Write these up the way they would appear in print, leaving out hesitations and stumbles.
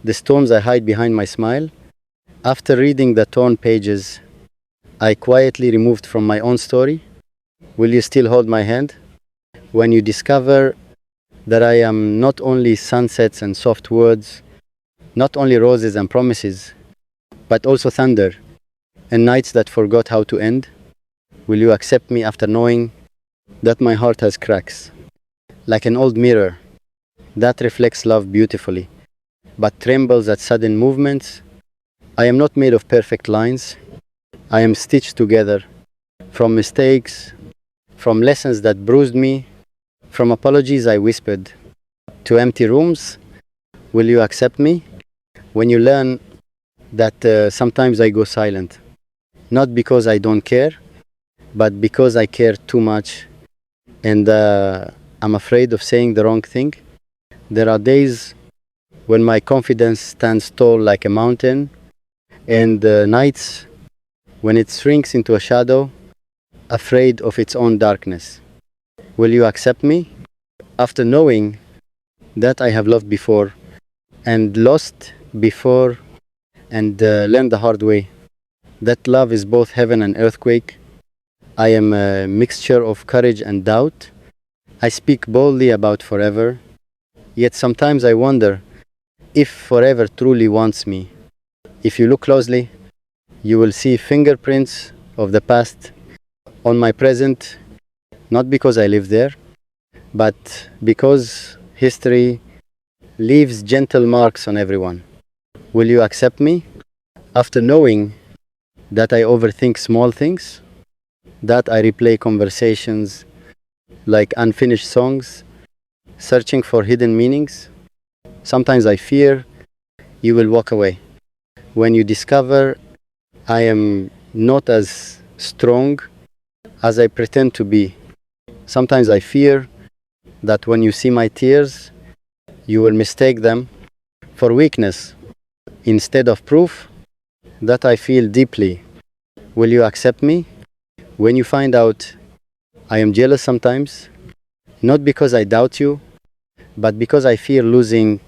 the storms I hide behind my smile. After reading the torn pages I quietly removed from my own story, will you still hold my hand? When you discover that I am not only sunsets and soft words, not only roses and promises, but also thunder and nights that forgot how to end, will you accept me after knowing that my heart has cracks, like an old mirror that reflects love beautifully, but trembles at sudden movements? I am not made of perfect lines. I am stitched together from mistakes, from lessons that bruised me, from apologies I whispered to empty rooms. Will you accept me when you learn that sometimes I go silent? Not because I don't care, but because I care too much and I'm afraid of saying the wrong thing. There are days when my confidence stands tall like a mountain, and nights when it shrinks into a shadow, afraid of its own darkness. Will you accept me after knowing that I have loved before and lost before and learned the hard way? That love is both heaven and earthquake. I am a mixture of courage and doubt. I speak boldly about forever, yet sometimes I wonder if forever truly wants me. If you look closely, you will see fingerprints of the past on my present, not because I live there, but because history leaves gentle marks on everyone. Will you accept me after knowing that I overthink small things, that I replay conversations like unfinished songs, searching for hidden meanings? Sometimes I fear you will walk away when you discover I am not as strong as I pretend to be. Sometimes I fear that when you see my tears, you will mistake them for weakness instead of proof that I feel deeply. Will you accept me when you find out I am jealous sometimes? Not because I doubt you, but because I fear losing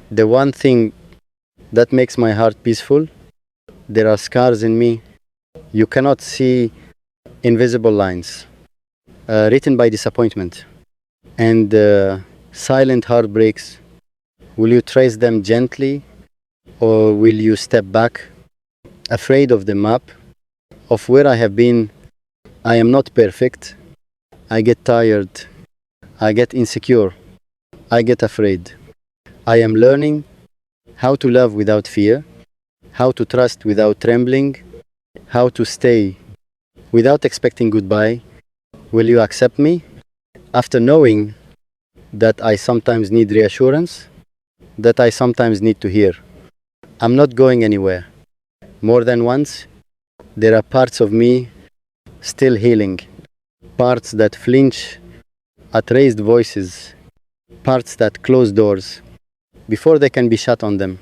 the one thing that makes my heart peaceful. There are scars in me. You cannot see, invisible lines written by disappointment and silent heartbreaks. Will you trace them gently, or will you step back, afraid of the map of where I have been? I am not perfect. I get tired. I get insecure. I get afraid. I am learning how to love without fear, how to trust without trembling, how to stay without expecting goodbye. Will you accept me after knowing that I sometimes need reassurance, that I sometimes need to hear I'm not going anywhere? More than once, there are parts of me still healing, parts that flinch at raised voices, parts that close doors before they can be shut on them.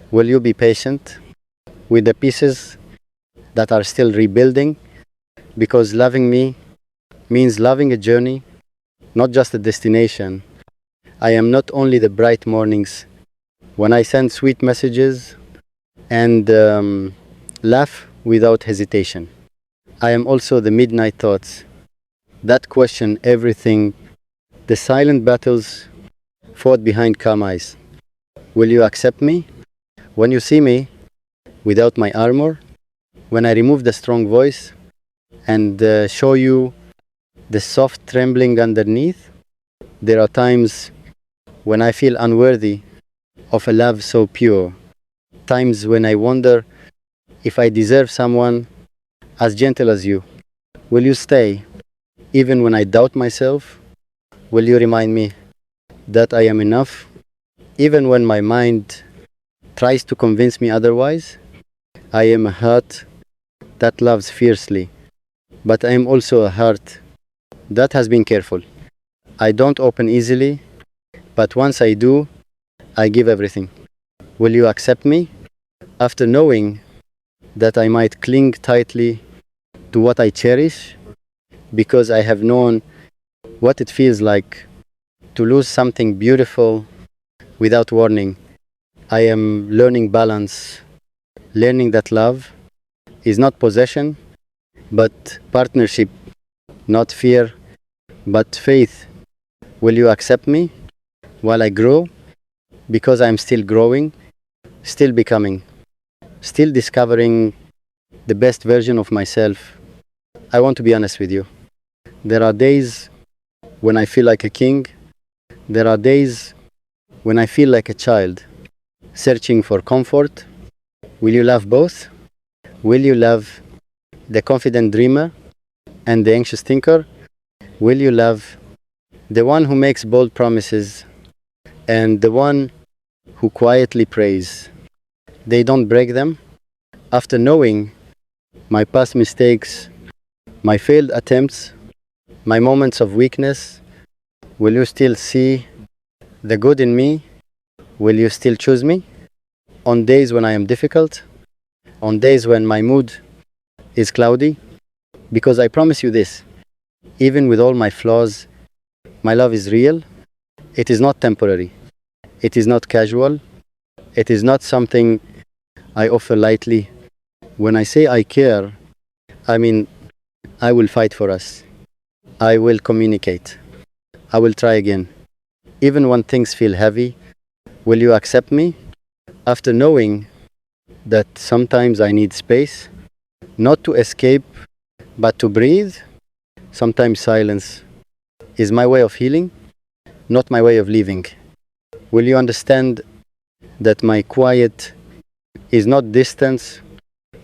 Will you be patient with the pieces that are still rebuilding? Because loving me means loving a journey, not just a destination. I am not only the bright mornings when I send sweet messages and laugh without hesitation. I am also the midnight thoughts that question everything, the silent battles fought behind calm eyes. Will you accept me when you see me without my armor, when I remove the strong voice and show you the soft trembling underneath? There are times when I feel unworthy of a love so pure, times when I wonder if I deserve someone as gentle as you. Will you stay even when I doubt myself? Will you remind me that I am enough even when my mind tries to convince me otherwise? I am a heart that loves fiercely, but I am also a heart that has been careful. I don't open easily, but once I do, I give everything. Will you accept me after knowing that I might cling tightly to what I cherish because I have known what it feels like to lose something beautiful without warning? I am learning balance, learning that love is not possession, but partnership, not fear, but faith. Will you accept me while I grow? Because I'm still growing, still becoming, still discovering the best version of myself. I want to be honest with you. There are days when I feel like a king. There are days when I feel like a child, searching for comfort. Will you love both? Will you love the confident dreamer and the anxious thinker? Will you love the one who makes bold promises and the one who quietly prays? They don't break them. After knowing my past mistakes, my failed attempts, my moments of weakness, will you still see the good in me? Will you still choose me? On days when I am difficult, on days when my mood is cloudy? Because I promise you this, even with all my flaws, my love is real. It is not temporary. It is not casual. It is not something I offer lightly. When I say I care, I mean I will fight for us. I will communicate. I will try again. Even when things feel heavy, will you accept me? After knowing that sometimes I need space, not to escape, but to breathe, sometimes silence is my way of healing, not my way of living. Will you understand that my quiet is not distance,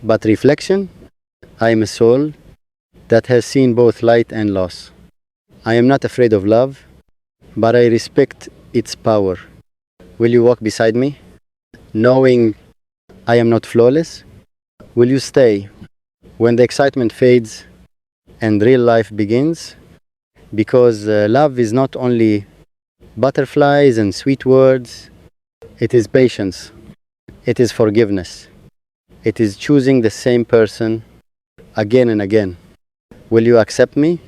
but reflection? I am a soul that has seen both light and loss. I am not afraid of love, but I respect its power. Will you walk beside me, knowing I am not flawless? Will you stay when the excitement fades and real life begins? Because love is not only butterflies and sweet words, it is patience, it is forgiveness, it is choosing the same person again and again. Will you accept me